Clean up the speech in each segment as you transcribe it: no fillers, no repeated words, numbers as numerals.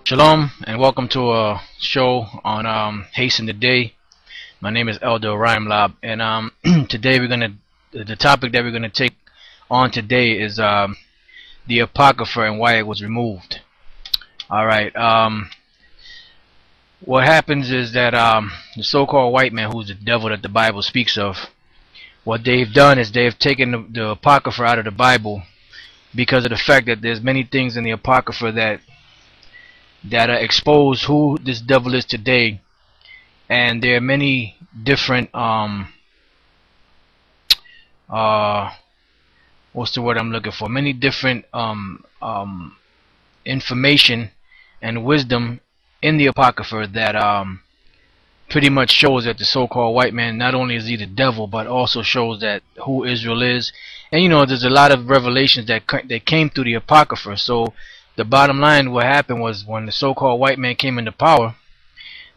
Shalom and welcome to a show on Hasten the Day. My name is Elder Rhymelob, and today the topic that we're gonna take on today is the Apocrypha and why it was removed. All right. What happens is that the so-called white man, who's the devil that the Bible speaks of, what they've done is they've taken the Apocrypha out of the Bible because of the fact that there's many things in the Apocrypha that expose who this devil is today, and there are many different what's the word I'm looking for? Many different information and wisdom in the Apocrypha that pretty much shows that the so-called white man, not only is he the devil, but also shows that who Israel is. And you know, there's a lot of revelations that came through the Apocrypha. So the bottom line, what happened was when the so-called white man came into power,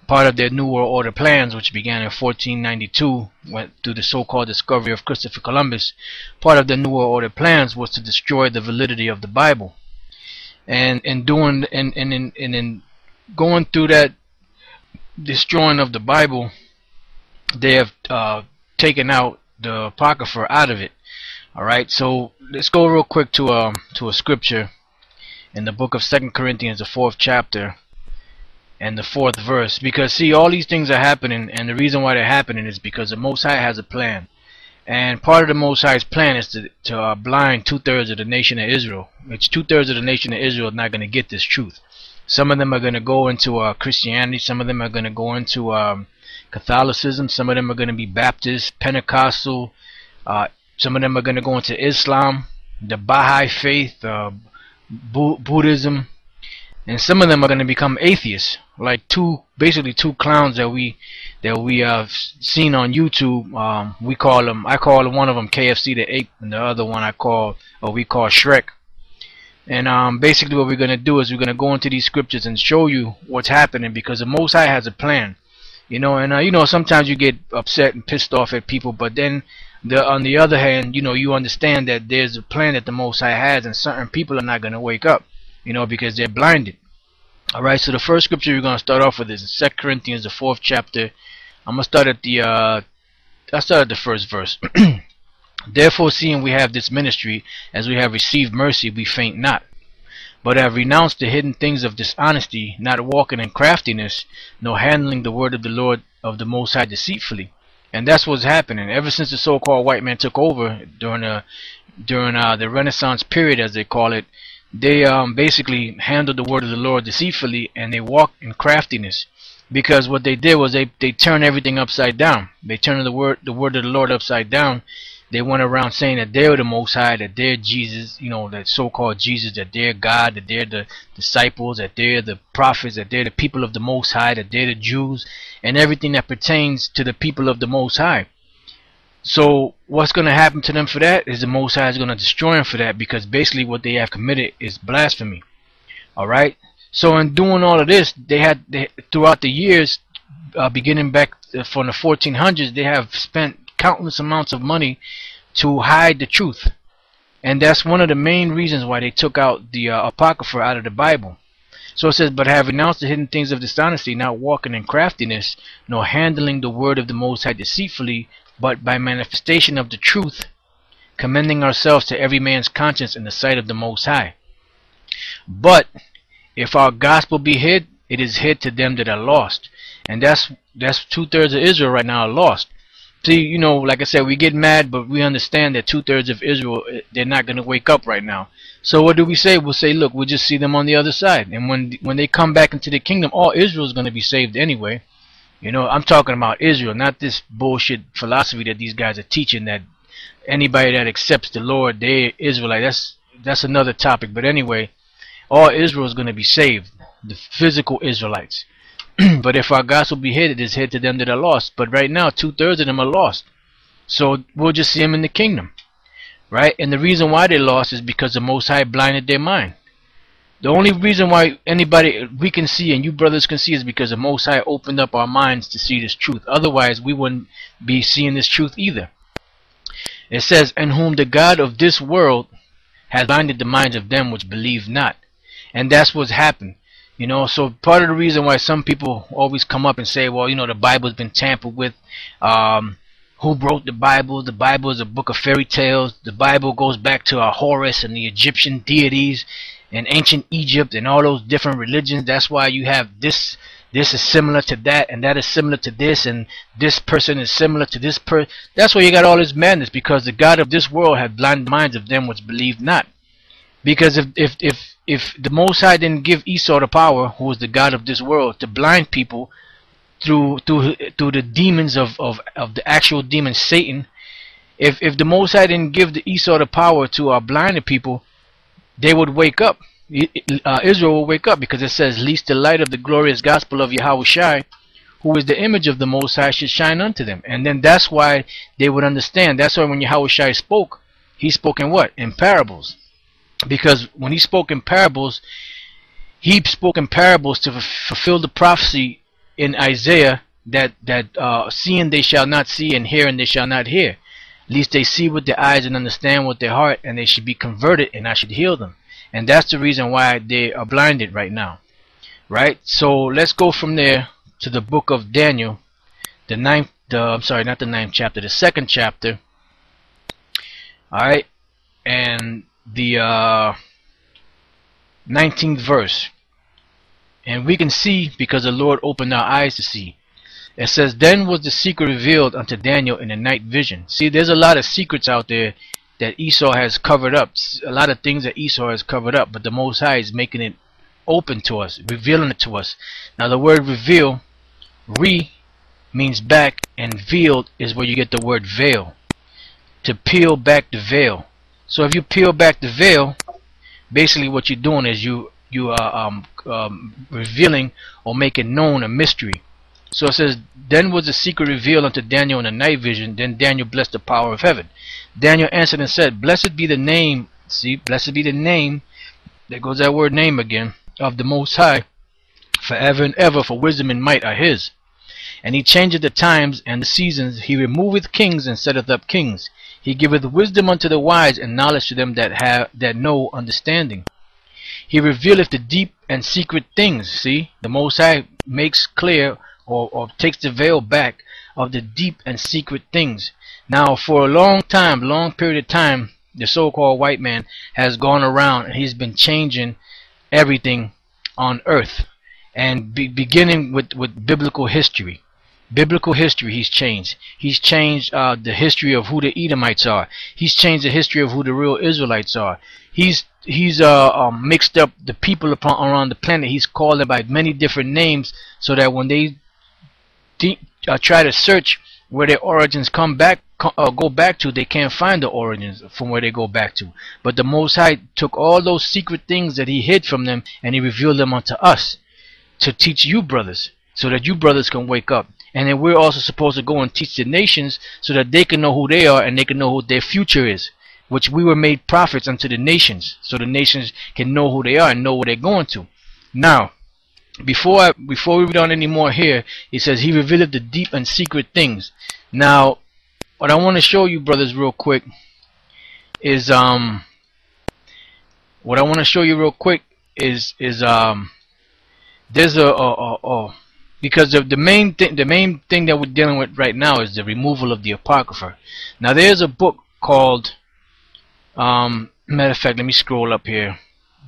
part of their New World Order plans, which began in 1492, went through the so-called discovery of Christopher Columbus. Part of the New World Order plans was to destroy the validity of the Bible, and in going through that destroying of the Bible, they have taken out the Apocrypha out of it. All right, so let's go real quick to a scripture in the book of 2 Corinthians, the 4th chapter, and the 4th verse. Because see, all these things are happening, and the reason why they're happening is because the Most High has a plan. And part of the Most High's plan is to blind 2/3 of the nation of Israel. Which 2/3 of the nation of Israel is not going to get this truth. Some of them are going to go into Christianity. Some of them are going to go into Catholicism. Some of them are going to be Baptist, Pentecostal. Some of them are going to go into Islam, the Baha'i faith, Buddhism, and some of them are going to become atheists, like basically two clowns that we have seen on YouTube. I call one of them KFC the Ape, and the other one we call Shrek. And basically what we're going to do is we're going to go into these scriptures and show you what's happening, because the Most High has a plan. You know, and you know, sometimes you get upset and pissed off at people, but then on the other hand, you know, you understand that there's a plan that the Most High has, and certain people are not going to wake up, you know, because they're blinded. Alright, so the first scripture we're going to start off with is 2 Corinthians, the 4th chapter. I'm going to start at the first verse. Therefore, seeing we have this ministry, as we have received mercy, we faint not, but have renounced the hidden things of dishonesty, not walking in craftiness, nor handling the word of the Lord of the Most High deceitfully. And that's what's happening ever since the so-called white man took over during the Renaissance period, as they call it. They basically handled the word of the Lord deceitfully, and they walked in craftiness. Because what they did was they turned everything upside down. They turned the word of the Lord upside down. They went around saying that they're the Most High, that they're Jesus, you know, that so-called Jesus, that they're God, that they're the disciples, that they're the prophets, that they're the people of the Most High, that they're the Jews, and everything that pertains to the people of the Most High. So what's going to happen to them for that is the Most High is going to destroy them for that, because basically what they have committed is blasphemy. Alright? So in doing all of this, throughout the years, beginning back from the 1400s, they have spent countless amounts of money to hide the truth. And that's one of the main reasons why they took out the Apocrypha out of the Bible. So it says, but have renounced the hidden things of dishonesty, not walking in craftiness, nor handling the word of the Most High deceitfully, but by manifestation of the truth, commending ourselves to every man's conscience in the sight of the Most High. But if our gospel be hid, it is hid to them that are lost. And that's 2/3 of Israel right now are lost. See, you know, like I said, we get mad, but we understand that 2/3 of Israel, they're not going to wake up right now. So what do we say? We'll say, look, we'll just see them on the other side. And when they come back into the kingdom, all Israel is going to be saved anyway. You know, I'm talking about Israel, not this bullshit philosophy that these guys are teaching, that anybody that accepts the Lord, they're Israelite. That's another topic. But anyway, all Israel is going to be saved, the physical Israelites. But if our gospel be hid, it is hid to them that are lost. But right now, 2/3 of them are lost. So we'll just see them in the kingdom. Right? And the reason why they're lost is because the Most High blinded their mind. The only reason why we can see, and you brothers can see, is because the Most High opened up our minds to see this truth. Otherwise, we wouldn't be seeing this truth either. It says, in whom the God of this world has blinded the minds of them which believe not. And that's what's happened. You know, so part of the reason why some people always come up and say, well, you know, the Bible's been tampered with. Who wrote the Bible? The Bible is a book of fairy tales. The Bible goes back to Horus and the Egyptian deities and ancient Egypt and all those different religions. That's why you have this. This is similar to that, and that is similar to this, and this person is similar to this person. That's why you got all this madness, because the God of this world had blinded minds of them which believed not. Because if the Most High didn't give Esau the power, who was the God of this world, to blind people through the demons of the actual demon Satan, if the Most High didn't give the Esau the power to blind the people, they would wake up. Israel will wake up, because it says, "Lest the light of the glorious gospel of Yahushua, who is the image of the Most High, should shine unto them." And then that's why they would understand. That's why when Yahushua spoke, he spoke in what? In parables. Because when he spoke in parables, he spoke in parables to fulfill the prophecy in Isaiah that seeing they shall not see, and hearing they shall not hear, lest they see with their eyes and understand with their heart, and they should be converted, and I should heal them. And that's the reason why they are blinded right now, right? So let's go from there to the book of Daniel, I'm sorry, not the 9th chapter, the 2nd chapter. All right, and the 19th verse, and we can see because the Lord opened our eyes to see. It says, "Then was the secret revealed unto Daniel in a night vision." See, there's a lot of secrets out there that Esau has covered up, a lot of things that Esau has covered up, but the Most High is making it open to us, revealing it to us. Now the word reveal, re means back, and veiled is where you get the word veil, to peel back the veil. So if you peel back the veil, basically what you're doing is you are revealing or making known a mystery. So it says, "Then was the secret revealed unto Daniel in a night vision. Then Daniel blessed the power of heaven. Daniel answered and said, Blessed be the name," see, blessed be the name, there goes that word name again, "of the Most High, forever and ever, for wisdom and might are his. And he changeth the times and the seasons. He removeth kings and setteth up kings. He giveth wisdom unto the wise, and knowledge to them that know understanding. He revealeth the deep and secret things." See, the Most High makes clear or takes the veil back of the deep and secret things. Now, for a long period of time, the so-called white man has gone around and he's been changing everything on earth, and beginning with biblical history. Biblical history he's changed. He's changed the history of who the Edomites are. He's changed the history of who the real Israelites are. He's mixed up the people around the planet. He's called them by many different names, so that when they try to search where their origins go back to, they can't find the origins from where they go back to. But the Most High took all those secret things that he hid from them, and he revealed them unto us to teach you brothers, so that you brothers can wake up. And then we're also supposed to go and teach the nations, so that they can know who they are, and they can know who their future is, which we were made prophets unto the nations, so the nations can know who they are and know where they're going to. Now, before we read on any more here, it says, "He revealed the deep and secret things." Now, what I want to show you brothers real quick is there's because of the main thing that we're dealing with right now is the removal of the Apocrypha. Now there's a book called matter of fact, let me scroll up here.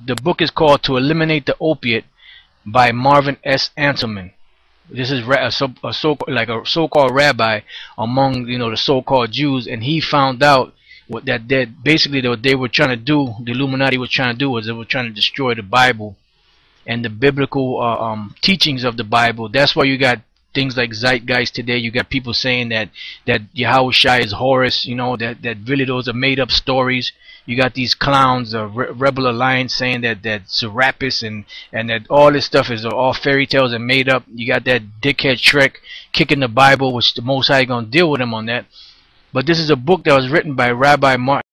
The book is called "To Eliminate the Opiate" by Marvin S. Anselman. This is a so-called rabbi among the so-called Jews, and he found out that basically what they were trying to do, the Illuminati was trying to do, was they were trying to destroy the Bible and the biblical teachings of the Bible. That's why you got things like Zeitgeist today. You got people saying that Yahushua is Horus, that really those are made up stories. You got these clowns, Rebel Alliance, saying that Serapis and that all this stuff is all fairy tales and made up. You got that dickhead Shrek kicking the Bible, which the Most High gonna deal with him on that. But this is a book that was written by Rabbi Martin